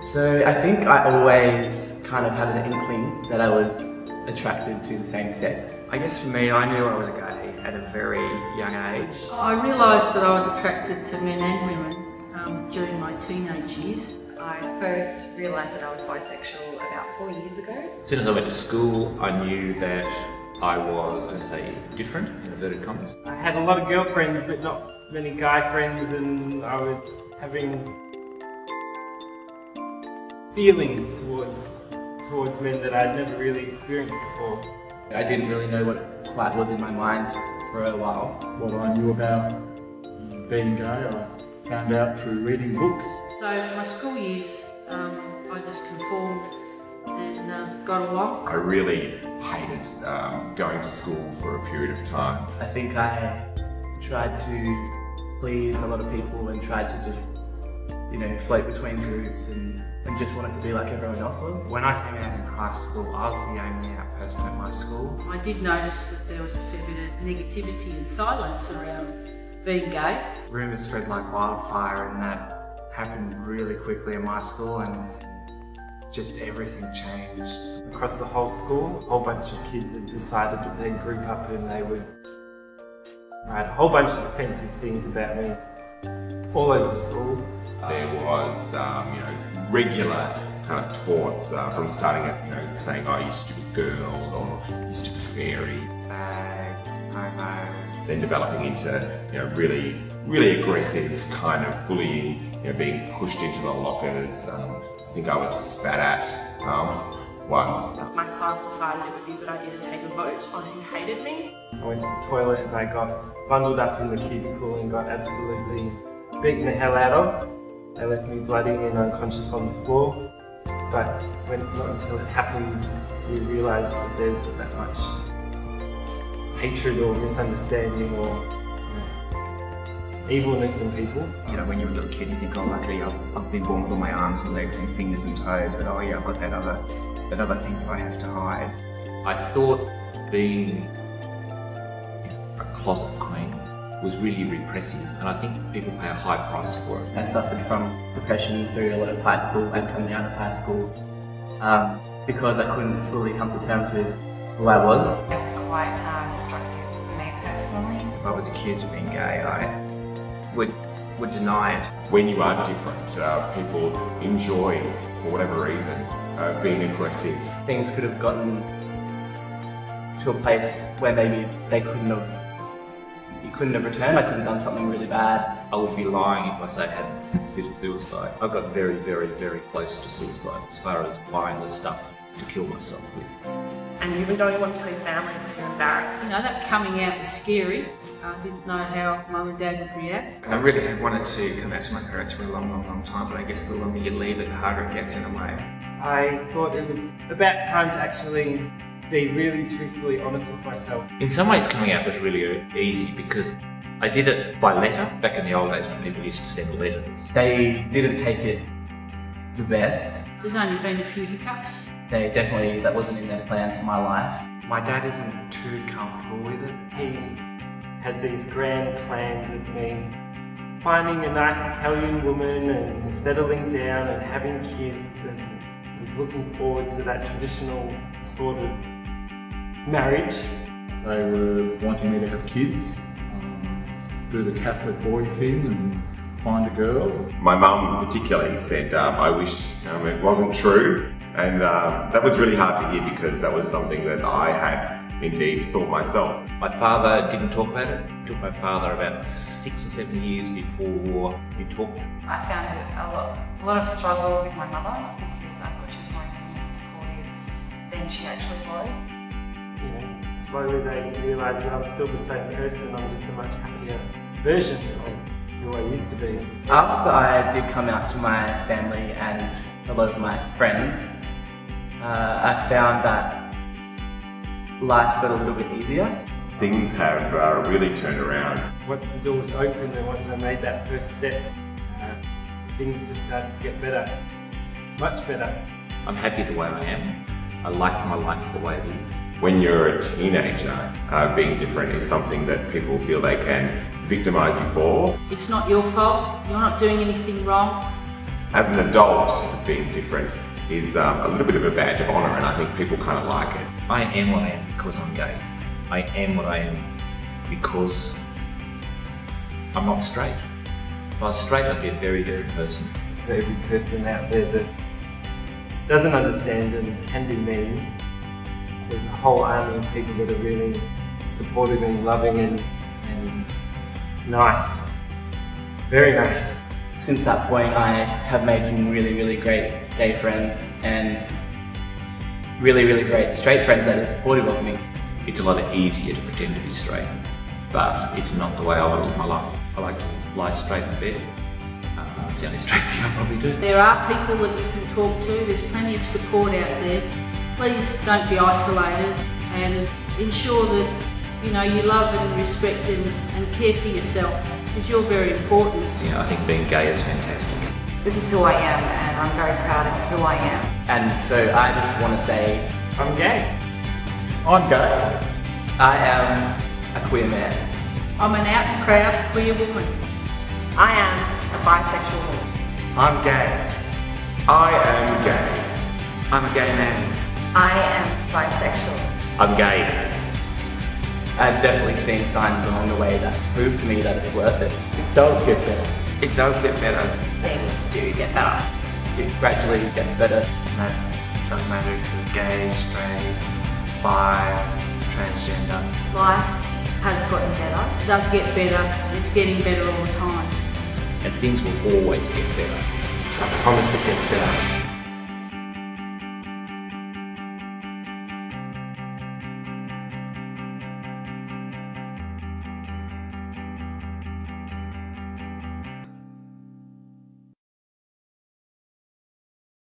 So I think I always kind of had an inkling that I was attracted to the same sex. I guess for me, I knew I was gay at a very young age. I realised that I was attracted to men and women during my teenage years. I first realised that I was bisexual about 4 years ago. As soon as I went to school, I knew that I was, I'm going to say, different, in inverted commas. I had a lot of girlfriends, but not many guy friends, and I was having feelings towards men that I'd never really experienced before. I didn't really know what quite was in my mind for a while. What I knew about being gay, I found out through reading books. So my school years, I just conformed and got along. I really hated going to school for a period of time. I think I tried to please a lot of people and tried to just, float between groups and just wanted to be like everyone else was. When I came out in high school, I was the only out person at my school. I did notice that there was a fair bit of negativity and silence around being gay. Rumours spread like wildfire, and that happened really quickly in my school, and just everything changed. Across the whole school, a whole bunch of kids had decided that they'd group up and they would write a whole bunch of offensive things about me all over the school. There was, regular kind of taunts from starting at, saying, "Oh, you stupid girl," or "you stupid fairy." Fag, homo. Then developing into, really aggressive kind of bullying, being pushed into the lockers. I think I was spat at once. My class decided it would be a good idea to take a vote on who hated me. I went to the toilet and I got bundled up in the cubicle and got absolutely beaten the hell out of. They left me bloody and unconscious on the floor. But not until it happens, you realise that there's that much hatred or misunderstanding or evilness in people. When you're a little kid, you think, "Oh, luckily I've been born with all my arms and legs and fingers and toes," but oh yeah, I've got that other thing that I have to hide. I thought being a closet queen was really repressive, and I think people pay a high price for it. I suffered from depression through a lot of high school and coming out of high school because I couldn't fully come to terms with who I was. It was quite destructive for me personally. If I was accused of being gay, I would deny it. When you are different, people enjoy, for whatever reason, being aggressive. Things could have gotten to a place where maybe they couldn't have returned. I could have done something really bad. I would be lying if I say I hadn't considered suicide. I got very, very, very close to suicide as far as buying the stuff to kill myself with. And you even don't even want to tell your family because you're embarrassed. That coming out was scary. I didn't know how Mum and Dad would react. And I really had wanted to come out to my parents for a long, long, long time, but I guess the longer you leave it, the harder it gets in a way. I thought it was about time to actually be really truthfully honest with myself. In some ways, coming out was really easy because I did it by letter, back in the old days when people used to send letters. They didn't take it the best. There's only been a few hiccups. That wasn't in their plan for my life. My dad isn't too comfortable with it. He had these grand plans of me finding a nice Italian woman and settling down and having kids, and was looking forward to that traditional sort of marriage. They were wanting me to have kids, do the Catholic boy thing and find a girl. My mum particularly said, "I wish it wasn't true," and that was really hard to hear because that was something that I had indeed thought myself. My father didn't talk about it. It took my father about 6 or 7 years before he talked. I found it a lot of struggle with my mother because I thought she was going to be more supportive than she actually was. Slowly they realised that I'm still the same person. I'm just a much happier version of who I used to be. After I did come out to my family and a lot of my friends, I found that life got a little bit easier. Things have really turned around. Once the door was open and once I made that first step, things just started to get better, much better. I'm happy the way I am. I like my life the way it is. When you're a teenager, being different is something that people feel they can victimise you for. It's not your fault. You're not doing anything wrong. as an adult, being different is a little bit of a badge of honour, and I think people kind of like it. I am what I am because I'm gay. I am what I am because I'm not straight. If I was straight, I'd be a very different person. For every person out there that doesn't understand and can be mean, there's a whole army of people that are really supportive and loving and nice. Very nice. Since that point, I have made some really great gay friends and really great straight friends that are supportive of me. It's a lot easier to pretend to be straight, but it's not the way I want to live my life. I like to lie straight in bed. It's the only straight thing I probably do. There are people that you can talk to. There's plenty of support out there. Please don't be isolated and ensure that you love and respect and care for yourself, because you're very important. I think being gay is fantastic. This is who I am, and I'm very proud of who I am. And so I just want to say, I'm gay. I'm gay. I am a queer man. I'm an out and proud queer woman. I am a bisexual woman. I'm gay. I am gay. I'm a gay man. I am bisexual. I'm gay. I've definitely seen signs along the way that prove to me that it's worth it. It does get better. It does get better. Things do get better. It gradually gets better. That doesn't matter if you're gay, straight, bi, transgender. Life has gotten better. It does get better. It's getting better all the time. And things will always get better. I promise it gets better.